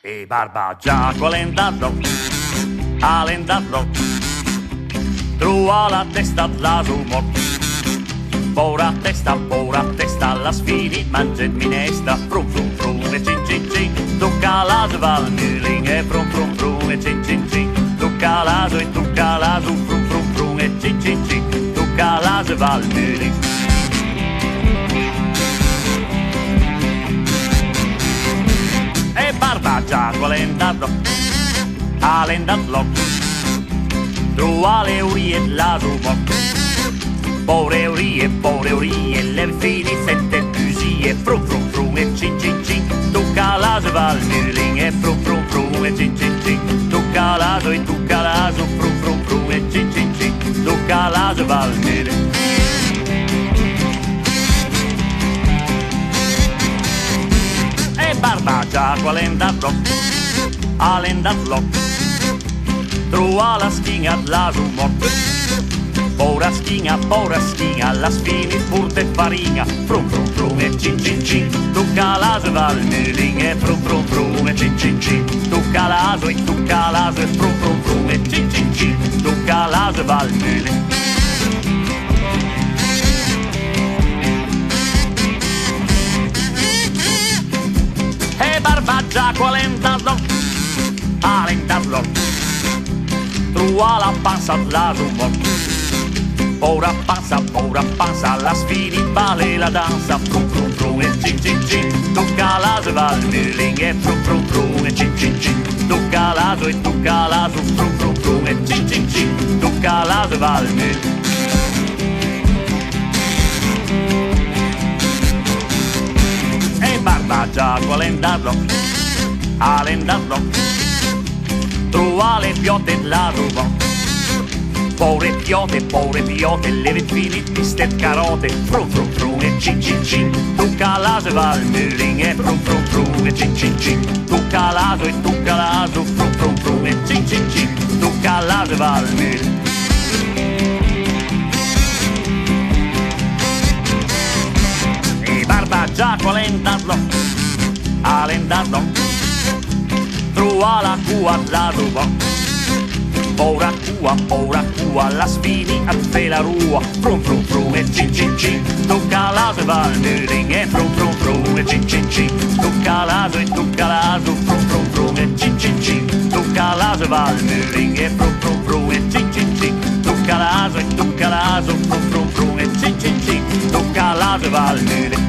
E Barbagiaco all'endato, trova la testa la rumor. Pora testa, la sfini, mangia in minestra, frum frum frum e cin cin cin. Tocca la svalmuling e frum frum frum e cin cin cin. Tocca l'aso e tocca l'aso, frum frum frum e cin cin cin. Tocca la svalmuling. E Barbagiaco all'endato, trova le urie la rumor. Pauvre urie, le fini sette fusie, frum frum frum e cin cin cin. Tocca la svalmuling e frum frum frum e cin cin cin. Tocca l'aso e tocca l'aso, frum frum frum e cin cin cin. Tocca la svalmuling. E Barbagiaco all'endato, trova la schina la rumor. Pora schina, la sfini, furte e farina, frum frum frum e cin cin cin. Tocca la svalmuling e frum frum frum e cin cin cin. Tocca l'aso e tocca l'aso e frum frum frum e cin cin cin. Tocca la svalmuling. E Barbagiaco all'endato, trova la panza la rumor. Pora passa, la sfini, vale la danza, frum frum frum e cin cin cin. Tocca la svalmuling e frum frum frum e cin cin cin. Tocca l'aso e tocca l'aso, frum frum frum e cin cin cin. Tocca la svalmuling. E Barbagiaco all'endato, trova le piote la rumor. Povere piote, le fini, piste e carote, frum frum frum e cin cin cin. Tocca la svalmuling e frum frum frum e cin cin cin. Tocca l'aso e tocca l'aso, frum frum frum e cin cin cin. Tocca la svalmuling. E Barbagiaco all'endato, trova la cua la rumor. Pora cua, la sfini, alze la rua, frum frum frum e cin cin cin. Tocca la svalmuling e frum frum frum e cin cin cin. Tocca l'aso e tocca l'aso, frum frum frum e cin cin cin. Tocca la svalmuling e frum frum frum e cin cin cin. Tocca l'aso e tocca l'aso, frum frum frum e cin cin cin. Tocca la svalmuling.